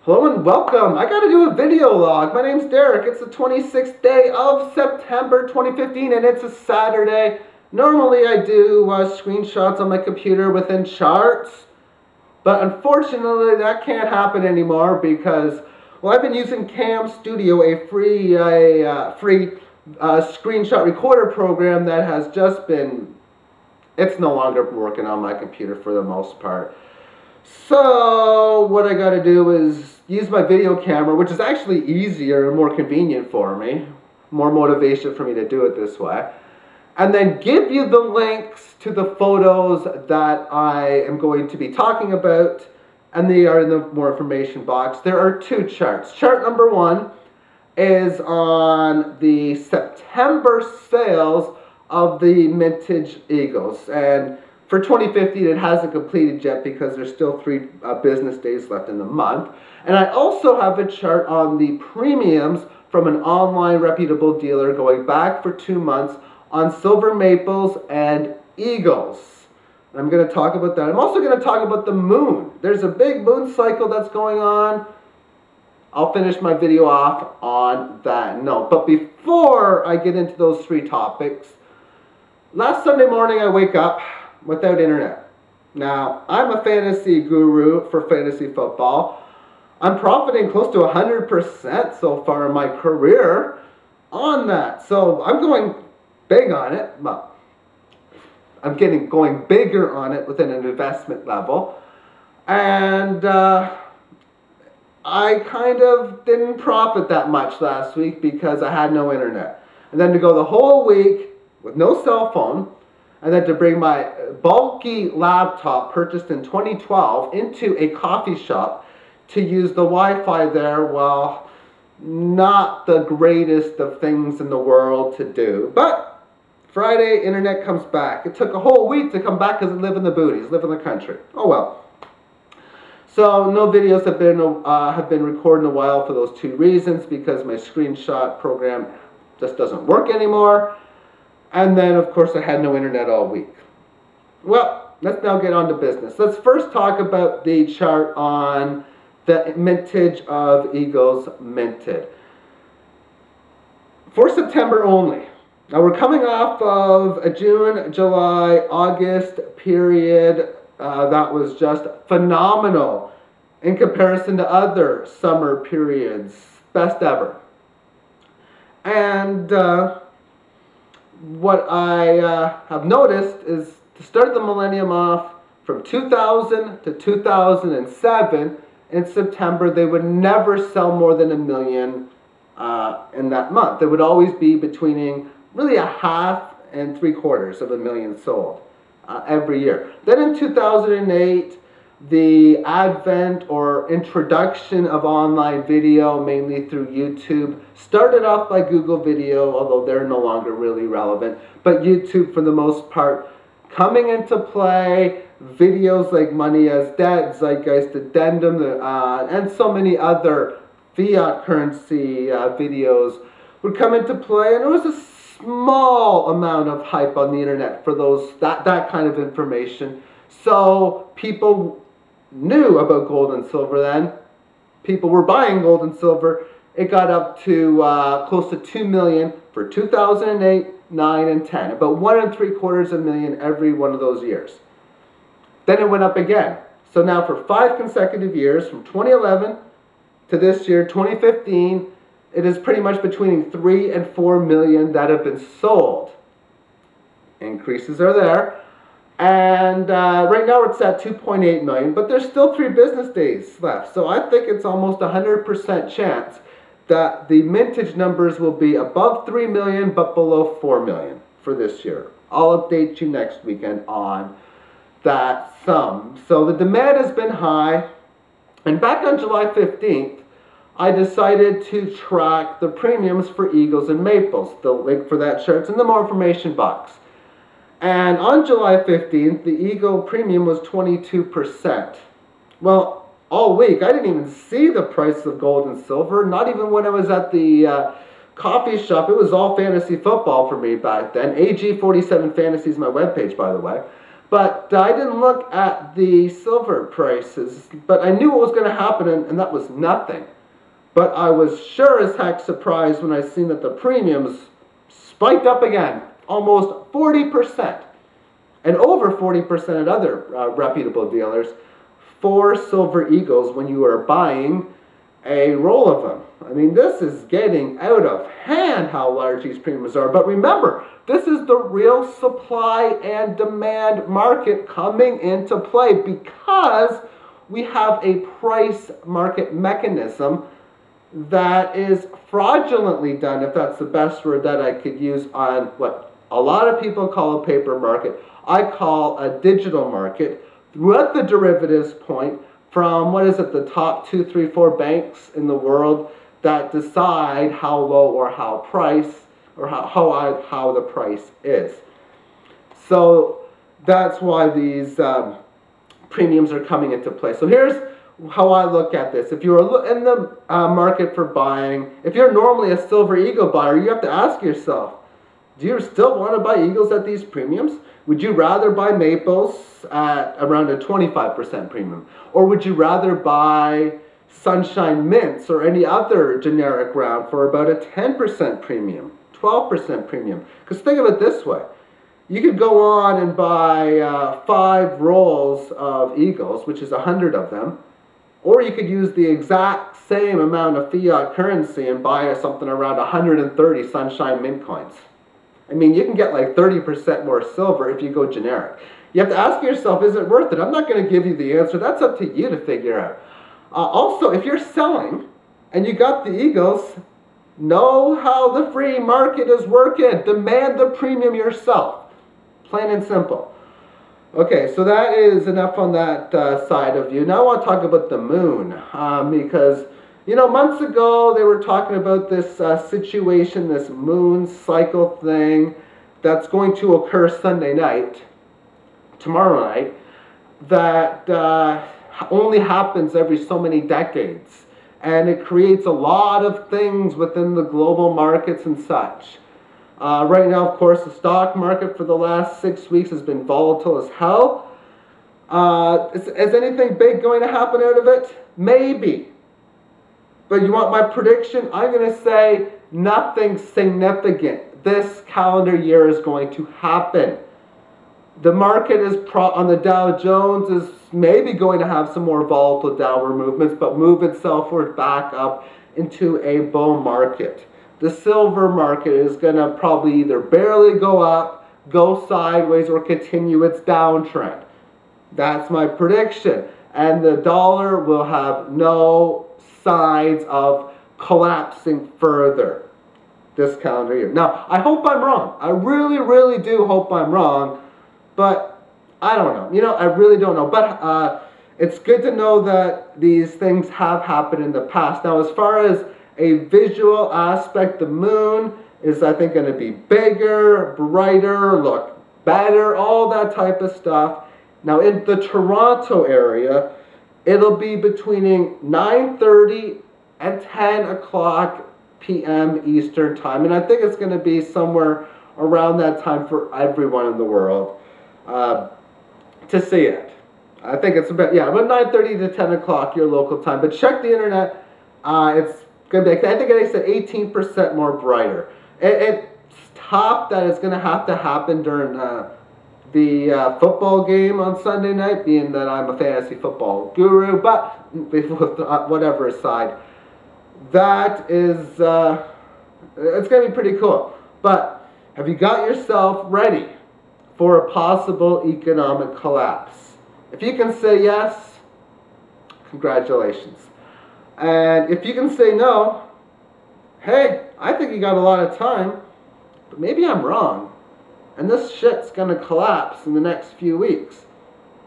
Hello and welcome. I gotta do a video log. My name's Derek. It's the 26th day of September 2015 and it's a Saturday. Normally I do screenshots on my computer within charts, but unfortunately that can't happen anymore because, well, I've been using Cam Studio, a free screenshot recorder program that has just been, it's no longer working on my computer for the most part. So what I got to do is use my video camera, which is actually easier and more convenient for me. More motivation for me to do it this way. And then give you the links to the photos that I am going to be talking about. And they are in the more information box. There are two charts. Chart number one is on the September sales of the Mintage Eagles. And for 2015, it hasn't completed yet because there's still 3 business days left in the month. And I also have a chart on the premiums from an online reputable dealer going back for 2 months on silver maples and eagles. And I'm going to talk about that. I'm also going to talk about the moon. There's a big moon cycle that's going on. I'll finish my video off on that note. But before I get into those 3 topics, last Sunday morning I wake up without internet. Now, I'm a fantasy guru for fantasy football. I'm profiting close to 100% so far in my career on that. So I'm going big on it. Well, I'm going bigger on it within an investment level. And I kind of didn't profit that much last week because I had no internet. And then to go the whole week with no cell phone, and then to bring my bulky laptop purchased in 2012 into a coffee shop to use the Wi-Fi there, well, not the greatest of things in the world to do. But Friday, internet comes back. It took a whole week to come back because I live in the booties, live in the country. Oh well. So no videos have been recorded in a while for those 2 reasons, because my screenshot program just doesn't work anymore. And then, of course, I had no internet all week. Well, let's now get on to business. Let's first talk about the chart on the mintage of Eagles minted. For September only. Now, we're coming off of a June, July, August period that was just phenomenal in comparison to other summer periods. Best ever. And what I have noticed is to start the millennium off from 2000 to 2007, in September, they would never sell more than 1 million in that month. It would always be between really 1/2 and 3/4 of 1 million sold every year. Then in 2008, the advent or introduction of online video, mainly through YouTube, started off by Google Video, although they're no longer really relevant, but YouTube for the most part coming into play. Videos like Money as Debt, Zeitgeist Addendum, and so many other fiat currency videos would come into play, and there was a small amount of hype on the internet for that kind of information. So people knew about gold and silver then. People were buying gold and silver. It got up to close to 2 million for 2008, 9, and 10. About 1 3/4 million every one of those years. Then it went up again. So now for 5 consecutive years, from 2011 to this year, 2015, it is pretty much between 3 and 4 million that have been sold. Increases are there. And right now it's at 2.8 million, but there's still 3 business days left. So I think it's almost 100% chance that the mintage numbers will be above 3 million, but below 4 million for this year. I'll update you next weekend on that sum. So the demand has been high. And back on July 15th, I decided to track the premiums for Eagles and Maples. The link for that chart's in the more information box. And on July 15th, the Eagle premium was 22%. Well, all week, I didn't even see the price of gold and silver, not even when I was at the coffee shop. It was all fantasy football for me back then. AG47 Fantasy is my webpage, by the way. But I didn't look at the silver prices, but I knew what was going to happen, and that was nothing. But I was sure as heck surprised when I seen that the premiums spiked up again, almost 40%, and over 40% at other reputable dealers for Silver Eagles when you are buying a roll of them. I mean, this is getting out of hand how large these premiums are. But remember, this is the real supply and demand market coming into play because we have a price market mechanism that is fraudulently done, if that's the best word that I could use, on what a lot of people call a paper market. I call a digital market throughout the derivatives point from, what is it, the top 2, 3, 4 banks in the world that decide how low or how the price is. So that's why these premiums are coming into play. So here's how I look at this. If you're in the market for buying, if you're normally a Silver Eagle buyer, you have to ask yourself, do you still want to buy Eagles at these premiums? Would you rather buy Maples at around a 25% premium? Or would you rather buy Sunshine Mints or any other generic round for about a 10% premium, 12% premium? Because think of it this way. You could go on and buy 5 rolls of Eagles, which is 100 of them, or you could use the exact same amount of fiat currency and buy something around 130 Sunshine Mint coins. I mean, you can get like 30% more silver if you go generic. You have to ask yourself, is it worth it? I'm not going to give you the answer. That's up to you to figure out. Also, if you're selling and you got the Eagles, know how the free market is working. Demand the premium yourself. Plain and simple. Okay, so that is enough on that side of you. Now I want to talk about the moon because, you know, months ago they were talking about this situation, this moon cycle thing that's going to occur Sunday night, tomorrow night, that only happens every so many decades. And it creates a lot of things within the global markets and such. Right now, of course, the stock market for the last 6 weeks has been volatile as hell. Is anything big going to happen out of it? Maybe. But you want my prediction? I'm going to say nothing significant this calendar year is going to happen. The market is on the Dow Jones is maybe going to have some more volatile downward movements, but move itself back up into a bull market. The silver market is going to probably either barely go up, go sideways, or continue its downtrend. That's my prediction. And the dollar will have no signs of collapsing further this calendar year. Now, I hope I'm wrong. I really, really do hope I'm wrong. But I don't know. You know, I really don't know. But it's good to know that these things have happened in the past. Now, as far as a visual aspect, the moon is, I think, going to be bigger, brighter, look better, all that type of stuff. Now, in the Toronto area, it'll be between 9:30 and 10 o'clock p.m. Eastern time. And I think it's going to be somewhere around that time for everyone in the world to see it. I think it's about 9:30 to 10 o'clock your local time. But check the internet. It's going to be, I think they said 18% more brighter. It's tough that it's going to happen during the football game on Sunday night, being that I'm a fantasy football guru, but whatever aside, that is, it's going to be pretty cool. But have you got yourself ready for a possible economic collapse? If you can say yes, congratulations. And if you can say no, hey, I think you got a lot of time, but maybe I'm wrong. And this shit's going to collapse in the next few weeks.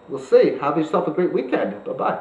We'll see. Have yourself a great weekend. Bye-bye.